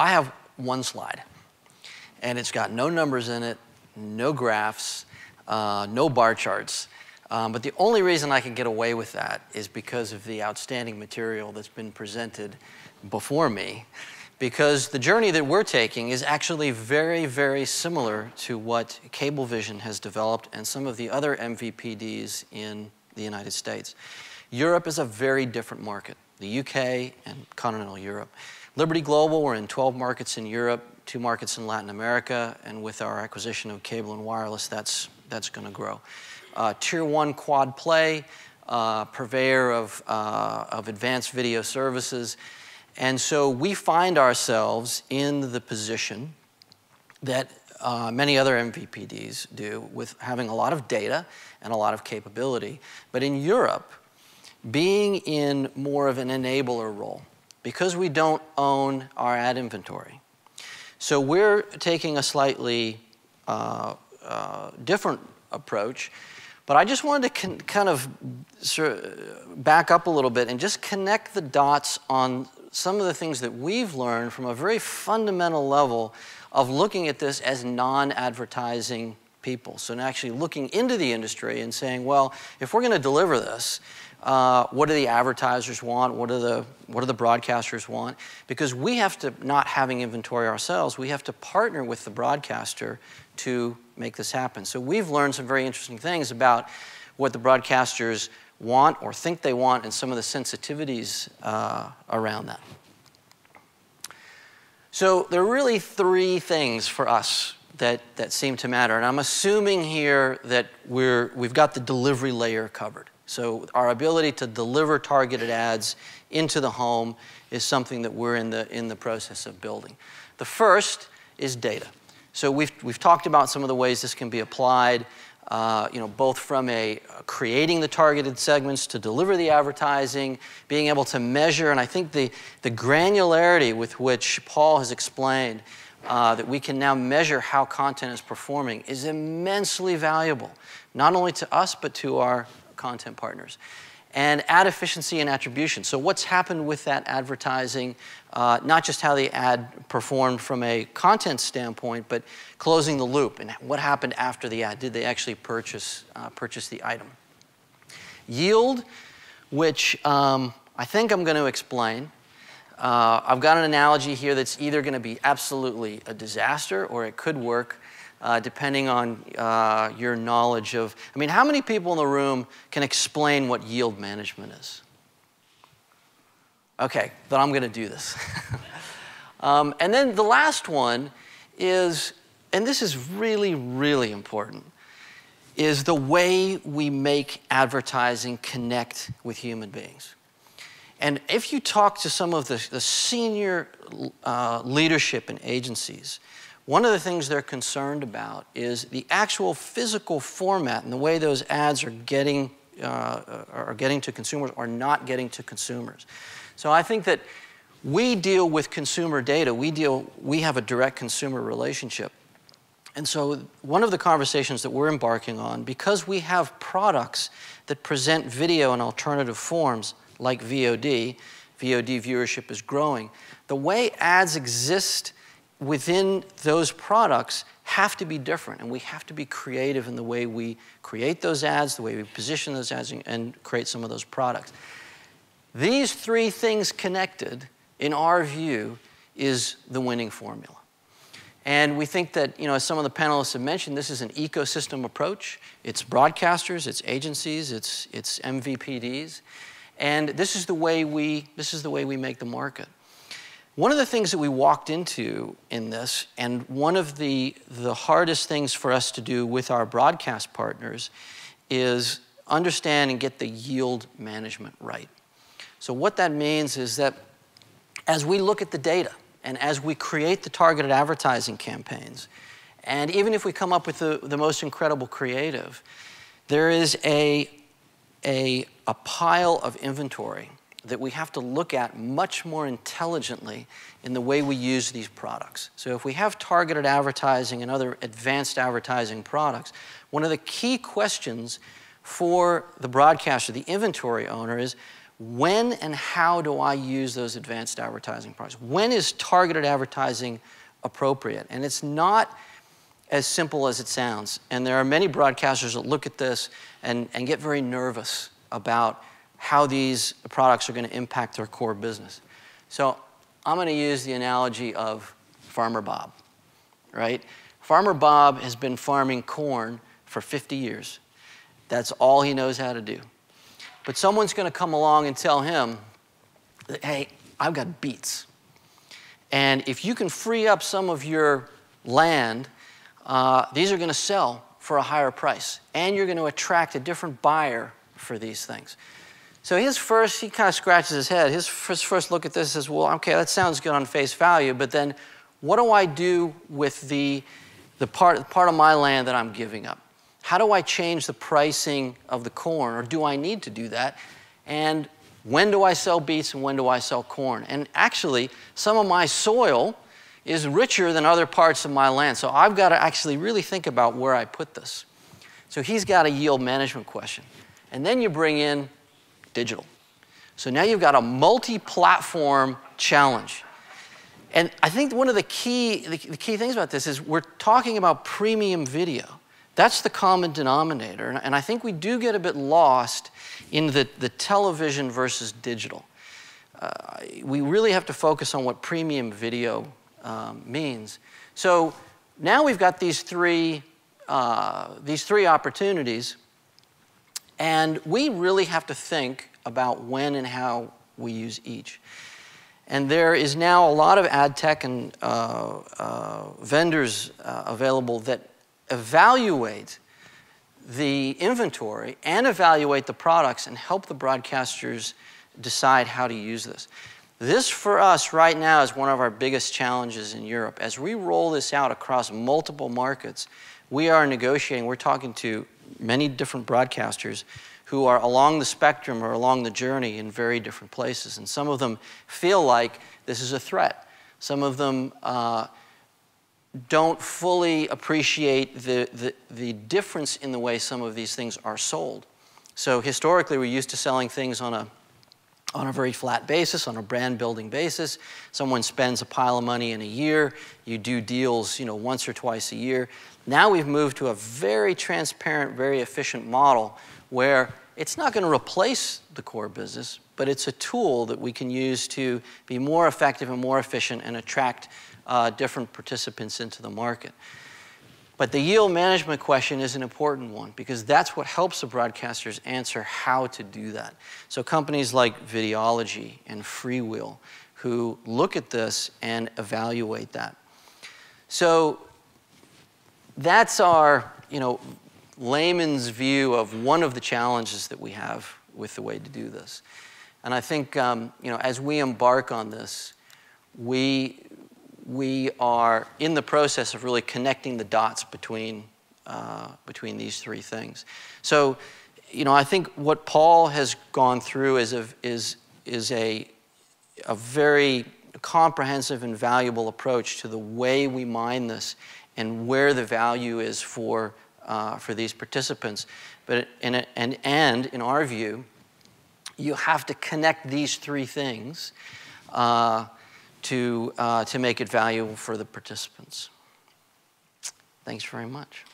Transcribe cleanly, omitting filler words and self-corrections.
I have one slide, and it's got no numbers in it, no graphs, no bar charts. But the only reason I can get away with that is because of the outstanding material that's been presented before me, because the journey that we're taking is actually very, very similar to what Cablevision has developed and some of the other MVPDs in the United States. Europe is a very different market, the UK and continental Europe. Liberty Global, we're in 12 markets in Europe, 2 markets in Latin America, and with our acquisition of Cable & Wireless, that's going to grow. Tier 1 quad play, purveyor of advanced video services. And so we find ourselves in the position that many other MVPDs do, with having a lot of data and a lot of capability. But in Europe, being in more of an enabler role, because we don't own our ad inventory. So we're taking a slightly different approach. But I just wanted to kind of back up a little bit and just connect the dots on some of the things that we've learned from a very fundamental level of looking at this as non-advertising people. So actually looking into the industry and saying, well, if we're going to deliver this, what do the advertisers want? What do the broadcasters want? Because we have to, not having inventory ourselves, we have to partner with the broadcaster to make this happen. So we've learned some very interesting things about what the broadcasters want or think they want and some of the sensitivities around that. So there are really 3 things for us that seem to matter. And I'm assuming here that we've got the delivery layer covered. So our ability to deliver targeted ads into the home is something that we're in the process of building. The first is data. So we've talked about some of the ways this can be applied, both from creating the targeted segments to deliver the advertising, being able to measure, and I think the granularity with which Paul has explained that we can now measure how content is performing is immensely valuable, not only to us but to our content partners. And ad efficiency and attribution. So what's happened with that advertising, not just how the ad performed from a content standpoint, but closing the loop and what happened after the ad. Did they actually purchase the item? Yield, which I think I'm going to explain. I've got an analogy here that's either going to be absolutely a disaster or it could work depending on your knowledge of, I mean, how many people in the room can explain what yield management is? Okay, then I'm going to do this. And then the last one is, and this is really, really important, is the way we make advertising connect with human beings. And if you talk to some of the senior leadership in agencies, one of the things they're concerned about is the actual physical format and the way those ads are getting to consumers or not getting to consumers. So I think that we deal with consumer data. We have a direct consumer relationship. And so one of the conversations that we're embarking on, because we have products that present video in alternative forms like VOD viewership is growing, the way ads exist within those products have to be different, and we have to be creative in the way we create those ads, the way we position those ads, and create some of those products. These 3 things connected, in our view, is the winning formula. And we think that, as some of the panelists have mentioned, this is an ecosystem approach. It's broadcasters, it's agencies, it's MVPDs, and this is the way we make the market. One of the things that we walked into in this, and one of the hardest things for us to do with our broadcast partners, is understand and get the yield management right. So what that means is that as we look at the data, and as we create the targeted advertising campaigns, and even if we come up with the most incredible creative, there is a pile of inventory that we have to look at much more intelligently in the way we use these products. So if we have targeted advertising and other advanced advertising products, one of the key questions for the broadcaster, the inventory owner, is when and how do I use those advanced advertising products? When is targeted advertising appropriate? And it's not as simple as it sounds. And there are many broadcasters that look at this and get very nervous about how these products are going to impact their core business. So I'm going to use the analogy of Farmer Bob, right? Farmer Bob has been farming corn for 50 years. That's all he knows how to do. But someone's going to come along and tell him, hey, I've got beets. And if you can free up some of your land, these are going to sell for a higher price. And you're going to attract a different buyer for these things. So he kind of scratches his head. His first look at this is, well, okay, that sounds good on face value, but then what do I do with the part of my land that I'm giving up? How do I change the pricing of the corn, or do I need to do that? And when do I sell beets and when do I sell corn? And actually, some of my soil is richer than other parts of my land, so I've got to actually really think about where I put this. So he's got a yield management question. And then you bring in digital. So now you've got a multi-platform challenge. And I think one of the key things about this is we're talking about premium video. That's the common denominator. And I think we do get a bit lost in the television versus digital. We really have to focus on what premium video means. So now we've got these three opportunities, and we really have to think about when and how we use each. And there is now a lot of ad tech and vendors available that evaluate the inventory and evaluate the products and help the broadcasters decide how to use this. This, for us, right now, is one of our biggest challenges in Europe. As we roll this out across multiple markets, we are negotiating, we're talking to many different broadcasters who are along the spectrum or along the journey in very different places. And some of them feel like this is a threat. Some of them don't fully appreciate the difference in the way some of these things are sold. So historically, we're used to selling things on a very flat basis, on a brand building basis. Someone spends a pile of money in a year. You do deals, once or twice a year. Now we've moved to a very transparent, very efficient model where it's not going to replace the core business, but it's a tool that we can use to be more effective and more efficient and attract different participants into the market. But the yield management question is an important one because that's what helps the broadcasters answer how to do that. So companies like Videology and Freewheel who look at this and evaluate that. So that's our, layman's view of one of the challenges that we have with the way to do this. And I think, as we embark on this, we are in the process of really connecting the dots between these three things. So, I think what Paul has gone through is a very comprehensive and valuable approach to the way we mine this and where the value is for these participants. But in our view, you have to connect these three things to make it valuable for the participants. Thanks very much.